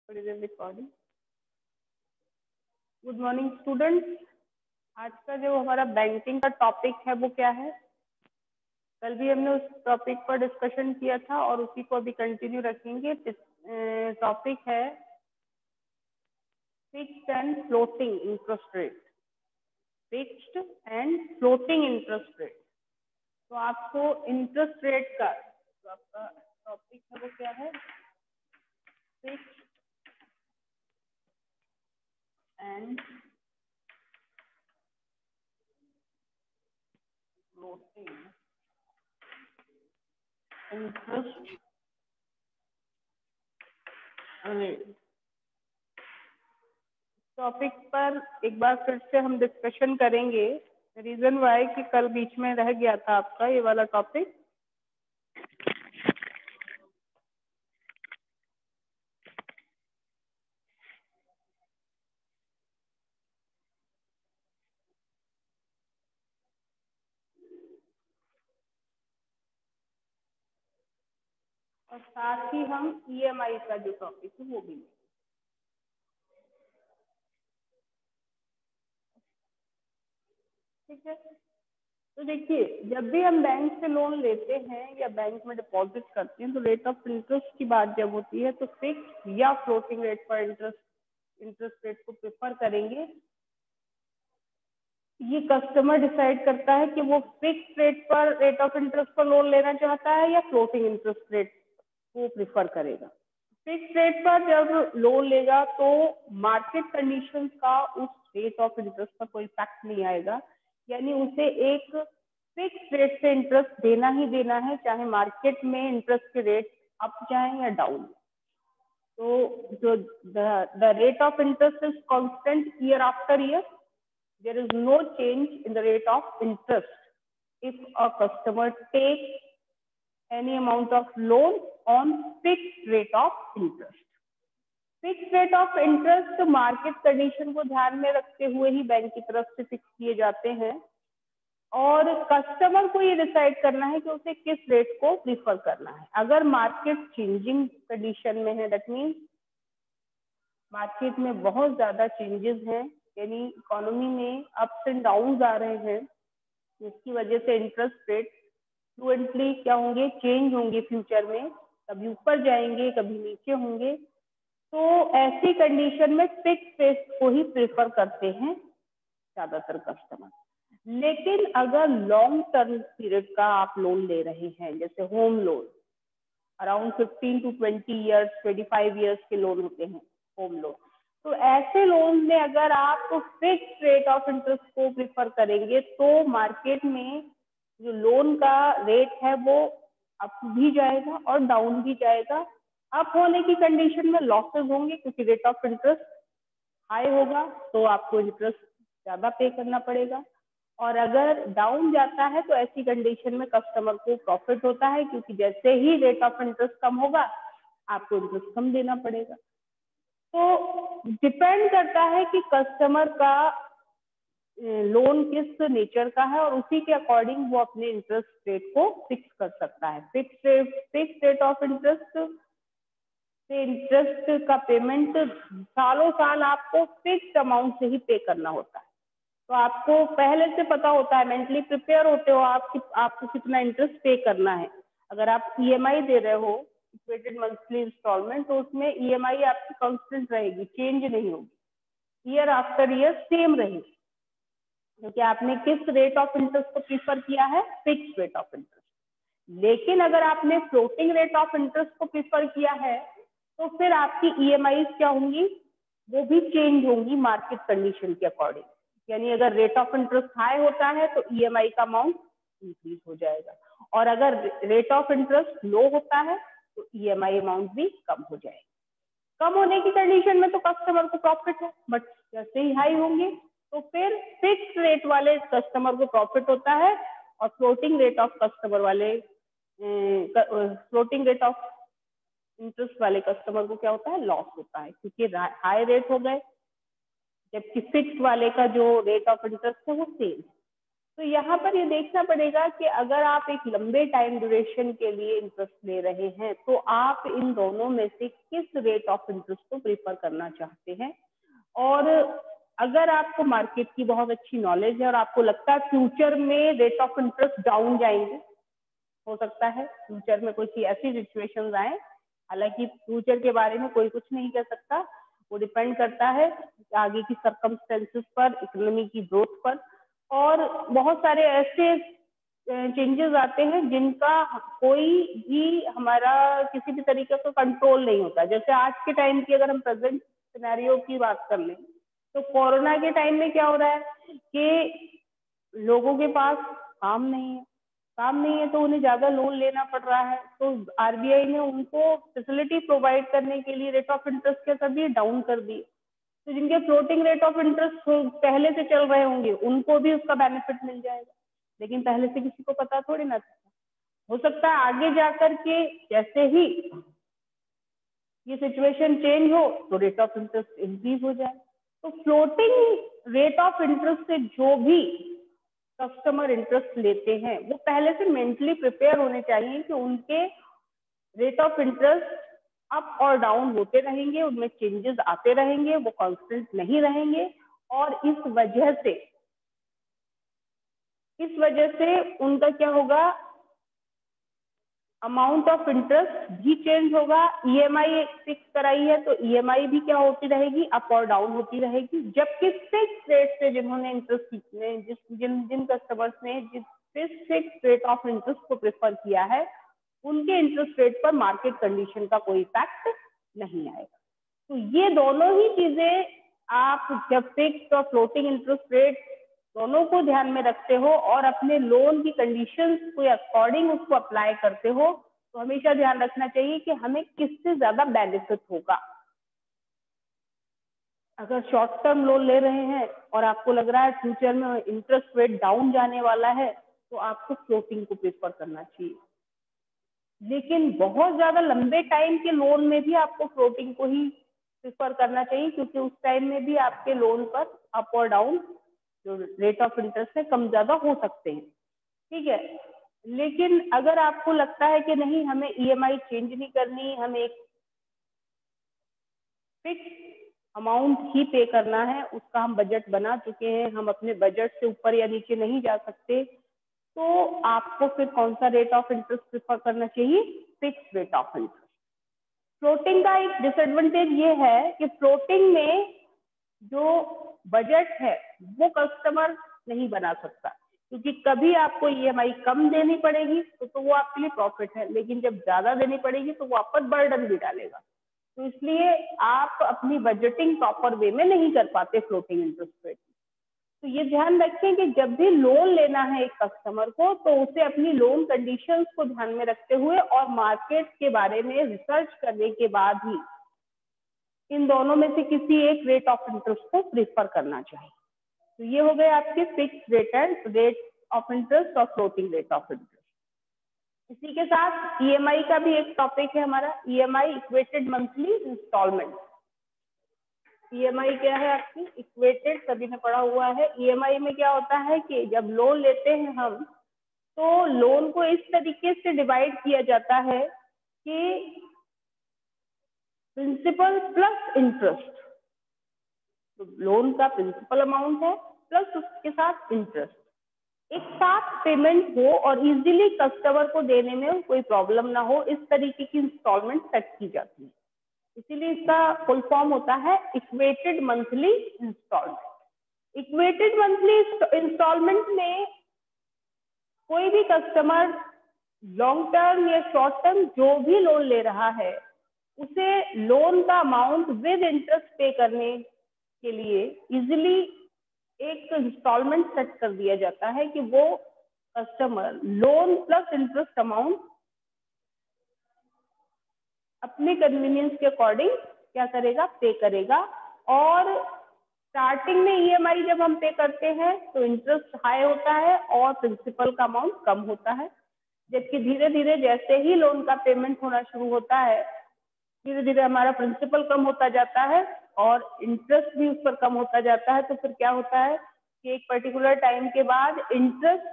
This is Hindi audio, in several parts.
रिकॉर्डिंग। Good morning students. आज का जो हमारा बैंकिंग का टॉपिक है वो क्या है? कल भी हमने उस टॉपिक पर डिस्कशन किया था और उसी को अभी कंटिन्यू रखेंगे। टॉपिक है fixed and floating interest rate. Fixed and floating interest rate. तो आपको इंटरेस्ट रेट का जो आपका टॉपिक है वो क्या है? Fixed and floating interest rate topic पर एक बार फिर से हम डिस्कशन करेंगे। रीजन वाई कि कल बीच में रह गया था आपका ये वाला टॉपिक। और साथ ही हम ईएमआई का जो टॉपिक है वो भी। ठीक है, तो देखिए जब भी हम बैंक से लोन लेते हैं या बैंक में डिपॉजिट करते हैं तो रेट ऑफ इंटरेस्ट की बात जब होती है तो फिक्स या फ्लोटिंग रेट पर इंटरेस्ट रेट को प्रेफर करेंगे। ये कस्टमर डिसाइड करता है कि वो फिक्स रेट पर रेट ऑफ इंटरेस्ट पर लोन लेना चाहता है या फ्लोटिंग इंटरेस्ट रेट को प्रेफर करेगा। फिक्स रेट पर जब लोन लेगा तो मार्केट कंडीशंस का उस रेट ऑफ इंटरेस्ट पर कोई इफेक्ट नहीं आएगा, यानी उसे एक फिक्स रेट से इंटरेस्ट देना ही देना है, चाहे मार्केट में इंटरेस्ट के रेट अप जाए या डाउन। तो जो the rate of interest is constant year after year, there is no change in the rate of interest if a customer takes any amount of loan on fixed rate of interest. Fix rate of interest market condition को ध्यान में रखते हुए ही बैंक की तरफ से फिक्स किए जाते हैं और कस्टमर को ये डिसाइड करना है कि उसे किस रेट को प्रीफर करना है। अगर मार्केट चेंजिंग कंडीशन में है, दैट मीन्स मार्केट में बहुत ज्यादा चेंजेस हैं, यानी इकोनॉमी में अप्स एंड डाउन्स आ रहे हैं, जिसकी वजह से इंटरेस्ट रेट फ्लुएंटली क्या होंगे, चेंज होंगे फ्यूचर में, कभी ऊपर जाएंगे कभी नीचे होंगे। तो ऐसी कंडीशन में फिक्स रेट को ही प्रेफर करते हैं ज्यादातर कस्टमर। लेकिन अगर लॉन्ग टर्म पीरियड का आप लोन ले रहे हैं, जैसे home loan, around 15 to 20 years, 25 years के लोन होते हैं होम लोन, तो ऐसे लोन में अगर आप फिक्स रेट ऑफ इंटरेस्ट को प्रिफर करेंगे तो मार्केट में जो लोन का रेट है वो अप भी जाएगा और डाउन भी जाएगा। अप होने की कंडीशन में लॉसेस होंगे क्योंकि रेट ऑफ इंटरेस्ट हाई होगा तो आपको इंटरेस्ट ज्यादा पे करना पड़ेगा, और अगर डाउन जाता है तो ऐसी कंडीशन में कस्टमर को प्रॉफिट होता है क्योंकि जैसे ही रेट ऑफ इंटरेस्ट कम होगा आपको इंटरेस्ट कम देना पड़ेगा। तो डिपेंड करता है कि कस्टमर का लोन किस नेचर का है और उसी के अकॉर्डिंग वो अपने इंटरेस्ट रेट को फिक्स कर सकता है। फिक्स रेट ऑफ इंटरेस्ट से इंटरेस्ट का पेमेंट सालों साल आपको फिक्स अमाउंट से ही पे करना होता है। तो आपको पहले से पता होता है, मेंटली प्रिपेयर होते हो आपको कितना इंटरेस्ट पे करना है। अगर आप ईएमआई दे रहे हो, इक्वेटेड मंथली इंस्टॉलमेंट, तो उसमें ईएमआई आपकी कांस्टेंट रहेगी, चेंज नहीं होगी, ईयर आफ्टर ईयर सेम रहेगी, क्योंकि आपने किस रेट ऑफ इंटरेस्ट को प्रीफर किया है, फिक्स रेट ऑफ इंटरेस्ट। लेकिन अगर आपने फ्लोटिंग रेट ऑफ इंटरेस्ट को प्रीफर किया है तो फिर आपकी ईएमआई क्या होंगी, वो भी चेंज होंगी मार्केट कंडीशन के अकॉर्डिंग। यानी अगर रेट ऑफ इंटरेस्ट हाई होता है तो ईएमआई का अमाउंट इंक्रीज हो जाएगा, और अगर रेट ऑफ इंटरेस्ट लो होता है तो ईएमआई अमाउंट भी कम हो जाएगा। कम होने की कंडीशन में तो कस्टमर को प्रॉफिट है, बट जैसे ही हाई होंगे तो फिर फिक्स रेट वाले कस्टमर को प्रॉफिट होता है और फ्लोटिंग रेट ऑफ कस्टमर वाले फ्लोटिंग रेट ऑफ इंटरेस्ट वाले कस्टमर को क्या होता है, लॉस होता है, क्योंकि हाई रेट हो गए जबकि फिक्स वाले का जो रेट ऑफ इंटरेस्ट है वो सेम। तो यहाँ पर ये देखना पड़ेगा कि अगर आप एक लंबे टाइम ड्यूरेशन के लिए इंटरेस्ट ले रहे हैं तो आप इन दोनों में से किस रेट ऑफ इंटरेस्ट को प्रीफर करना चाहते हैं। और अगर आपको मार्केट की बहुत अच्छी नॉलेज है और आपको लगता है फ्यूचर में रेट ऑफ इंटरेस्ट डाउन जाएंगे, हो सकता है फ्यूचर में कोई ऐसी सिचुएशंस आए, हालांकि फ्यूचर के बारे में कोई कुछ नहीं कह सकता, वो डिपेंड करता है आगे की सर्कमस्टेंसेस पर, इकोनॉमी की ग्रोथ पर, और बहुत सारे ऐसे चेंजेस आते हैं जिनका कोई भी हमारा किसी भी तरीके का कंट्रोल नहीं होता। जैसे आज के टाइम की अगर हम प्रेजेंट सिनेरियो की बात कर लें तो कोरोना के टाइम में क्या हो रहा है कि लोगों के पास काम नहीं है, काम नहीं है तो उन्हें ज्यादा लोन लेना पड़ रहा है, तो आरबीआई ने उनको फैसिलिटी प्रोवाइड करने के लिए रेट ऑफ इंटरेस्ट के सभी डाउन कर दिए। तो जिनके फ्लोटिंग रेट ऑफ इंटरेस्ट पहले से चल रहे होंगे उनको भी उसका बेनिफिट मिल जाएगा, लेकिन पहले से किसी को पता थोड़ी ना था। हो सकता है आगे जाकर के जैसे ही ये सिचुएशन चेंज हो तो रेट ऑफ इंटरेस्ट इंक्रीज हो जाए। तो फ्लोटिंग रेट ऑफ इंटरेस्ट से जो भी कस्टमर इंटरेस्ट लेते हैं वो पहले से मेंटली प्रिपेयर होने चाहिए कि उनके रेट ऑफ इंटरेस्ट अप और डाउन होते रहेंगे, उनमें चेंजेस आते रहेंगे, वो कांस्टेंट नहीं रहेंगे, और इस वजह से उनका क्या होगा, अमाउंट ऑफ इंटरेस्ट भी चेंज होगा। ईएमआई फिक्स कराई है तो ईएमआई भी क्या होती रहेगी, अप और डाउन होती रहेगी। जबकि फिक्स रेट से जिन्होंने इंटरेस्ट जिन कस्टमर्स ने जिस फिक्स रेट ऑफ इंटरेस्ट को प्रेफर किया है उनके इंटरेस्ट रेट पर मार्केट कंडीशन का कोई इफेक्ट नहीं आएगा। तो ये दोनों ही चीजें आप जब फिक्स और फ्लोटिंग इंटरेस्ट रेट दोनों को ध्यान में रखते हो और अपने लोन की कंडीशंस के अकॉर्डिंग उसको अप्लाई करते हो तो हमेशा ध्यान रखना चाहिए कि हमें किससे ज्यादा बेनिफिट होगा। अगर शॉर्ट टर्म लोन ले रहे हैं और आपको लग रहा है फ्यूचर में इंटरेस्ट रेट डाउन जाने वाला है तो आपको फ्लोटिंग को प्रेफर करना चाहिए। लेकिन बहुत ज्यादा लंबे टाइम के लोन में भी आपको फ्लोटिंग को ही प्रेफर करना चाहिए, क्योंकि उस टाइम में भी आपके लोन पर अप और डाउन जो रेट ऑफ इंटरेस्ट है कम ज्यादा हो सकते हैं। ठीक है, लेकिन अगर आपको लगता है कि नहीं हमें ईएमआई चेंज नहीं करनी, हमें एक फिक्स अमाउंट ही पे करना है, उसका हम बजट बना चुके हैं, हम अपने बजट से ऊपर या नीचे नहीं जा सकते, तो आपको फिर कौन सा रेट ऑफ इंटरेस्ट प्रेफर करना चाहिए, fix rate of interest. Floating का एक डिसएडवांटेज ये है कि फ्लोटिंग में जो बजट है वो कस्टमर नहीं बना सकता, क्योंकि कभी आपको ईएमआई कम देनी पड़ेगी तो वो आपके लिए प्रॉफिट है, लेकिन जब ज्यादा देनी पड़ेगी तो वो आप पर बर्डन भी डालेगा। तो इसलिए आप अपनी बजटिंग प्रॉपर वे में नहीं कर पाते फ्लोटिंग इंटरेस्ट रेट। तो ये ध्यान रखें कि जब भी लोन लेना है एक कस्टमर को तो उसे अपनी लोन कंडीशंस को ध्यान में रखते हुए और मार्केट के बारे में रिसर्च करने के बाद ही इन दोनों में से किसी एक रेट ऑफ इंटरेस्ट को प्रेफर करना चाहिए। तो ये हो गए आपके फिक्स रेट ऑफ इंटरेस्ट और फ्लोटिंग रेट ऑफ इंटरेस्ट। इसी के साथ ईएमआई का भी एक टॉपिक है हमारा, EMI equated monthly instalment. EMI क्या है आपकी, इक्वेटेड, सभी ने पढ़ा हुआ है। ईएमआई में क्या होता है कि जब लोन लेते हैं हम तो लोन को इस तरीके से डिवाइड किया जाता है कि प्रिंसिपल प्लस इंटरेस्ट, तो लोन का प्रिंसिपल अमाउंट है प्लस उसके साथ इंटरेस्ट, एक साथ पेमेंट हो और इजीली कस्टमर को देने में कोई प्रॉब्लम ना हो, इस तरीके की इंस्टॉलमेंट सेट की जाती है। इसीलिए इसका फुल फॉर्म होता है equated monthly instalment. Equated monthly instalment में कोई भी कस्टमर लॉन्ग टर्म या शॉर्ट टर्म जो भी लोन ले रहा है उसे लोन का अमाउंट विद इंटरेस्ट पे करने के लिए इजीली एक इंस्टॉलमेंट सेट कर दिया जाता है कि वो customer loan plus interest amount अपने कन्वीनियंस के अकॉर्डिंग क्या करेगा, पे करेगा। और स्टार्टिंग में ईएमआई जब हम पे करते हैं तो इंटरेस्ट हाई होता है और प्रिंसिपल का अमाउंट कम होता है, जबकि धीरे धीरे जैसे ही लोन का पेमेंट होना शुरू होता है धीरे धीरे हमारा प्रिंसिपल कम होता जाता है और इंटरेस्ट भी उस पर कम होता जाता है। तो फिर क्या होता है कि एक पर्टिकुलर टाइम के बाद इंटरेस्ट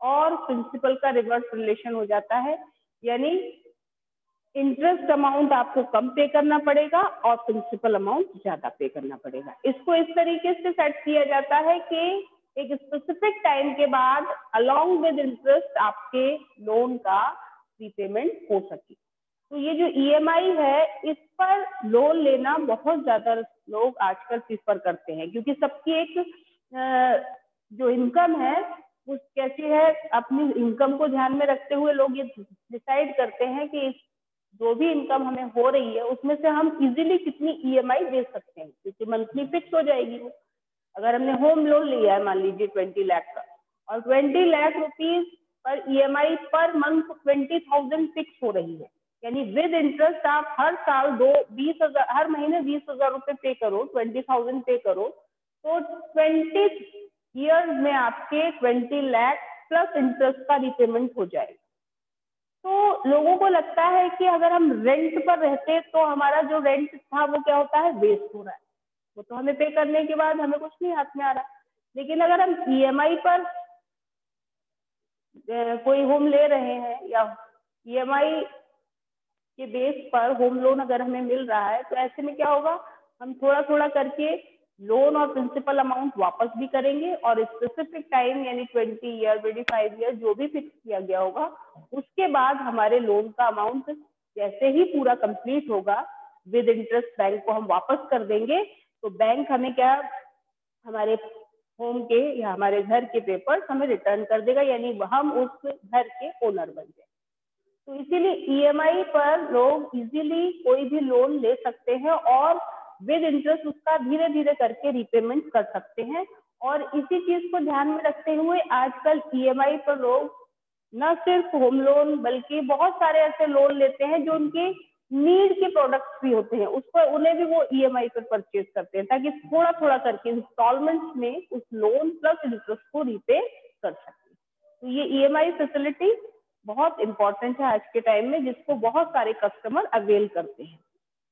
और प्रिंसिपल का रिवर्स रिलेशन हो जाता है, यानी इंटरेस्ट अमाउंट आपको कम पे करना पड़ेगा और प्रिंसिपल अमाउंट ज्यादा पे करना पड़ेगा। इसको इस तरीके से सेट किया जाता है कि एक स्पेसिफिक टाइम के बाद अलोंग विद इंटरेस्ट आपके लोन का रीपेमेंट हो सके। तो ये जो ईएमआई है, इस पर लोन लेना बहुत ज्यादा लोग आजकल प्रीफर करते हैं, क्योंकि सबकी एक जो इनकम है वो कैसी है, अपनी इनकम को ध्यान में रखते हुए लोग ये डिसाइड करते हैं कि जो भी इनकम हमें हो रही है उसमें से हम इजीली कितनी ईएमआई दे सकते हैं, क्योंकि मंथली फिक्स हो जाएगी वो। अगर हमने होम लोन लिया है मान लीजिए 20 लाख का, और 20 lakh rupees per EMI per month 20,000 fix हो रही है, यानी विद इंटरेस्ट आप हर साल 20,000 हर महीने 20,000 रुपए पे करो, 20,000 पे करो, तो 20 ईयर्स में आपके 20 लाख प्लस इंटरेस्ट का रिपेमेंट हो जाएगा। तो लोगों को लगता है कि अगर हम रेंट पर रहते तो हमारा जो रेंट था वो क्या होता है, वेस्ट हो रहा है, वो तो हमें पे करने के बाद हमें कुछ नहीं हाथ में आ रहा। लेकिन अगर हम ईएमआई पर कोई होम ले रहे हैं या ईएमआई के बेस पर होम लोन अगर हमें मिल रहा है, तो ऐसे में क्या होगा, हम थोड़ा थोड़ा करके लोन और प्रिंसिपल अमाउंट वापस भी करेंगे और स्पेसिफिक टाइम यानी 20 ईयर 25 ईयर जो भी फिक्स किया गया होगा, उसके बाद हमारे लोन का अमाउंट जैसे ही पूरा कंप्लीट होगा विद इंटरेस्ट बैंक को हम वापस कर देंगे। तो बैंक हमें क्या, हमारे होम के या हमारे घर के पेपर्स हमें रिटर्न कर देगा, यानी हम उस घर के ओनर बन जाए। तो इसीलिए ईएमआई पर लोग इजीली कोई भी लोन ले सकते हैं और विद इंटरेस्ट उसका धीरे धीरे करके रिपेमेंट कर सकते हैं। और इसी चीज को ध्यान में रखते हुए आजकल ईएमआई पर लोग न सिर्फ होम लोन बल्कि बहुत सारे ऐसे लोन लेते हैं जो उनके नीड के प्रोडक्ट्स भी होते हैं, उस पर उन्हें भी वो ईएमआई पर परचेज करते हैं, ताकि थोड़ा थोड़ा करके इंस्टॉलमेंट्स में उस लोन प्लस इंटरेस्ट को रीपे कर सके। तो ये ईएमआई फैसिलिटी बहुत इंपॉर्टेंट है आज के टाइम में, जिसको बहुत सारे कस्टमर अवेल करते हैं।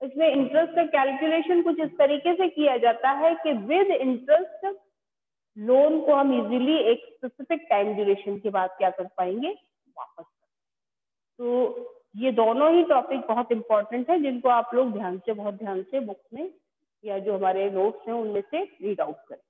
इसमें इंटरेस्ट का कैलकुलेशन कुछ इस तरीके से किया जाता है कि विद इंटरेस्ट लोन को हम इजीली एक स्पेसिफिक टाइम ड्यूरेशन के बाद क्या कर पाएंगे, वापस। तो ये दोनों ही टॉपिक बहुत इंपॉर्टेंट है, जिनको आप लोग बहुत ध्यान से बुक में या जो हमारे नोट्स हैं उनमें से रीड आउट करें।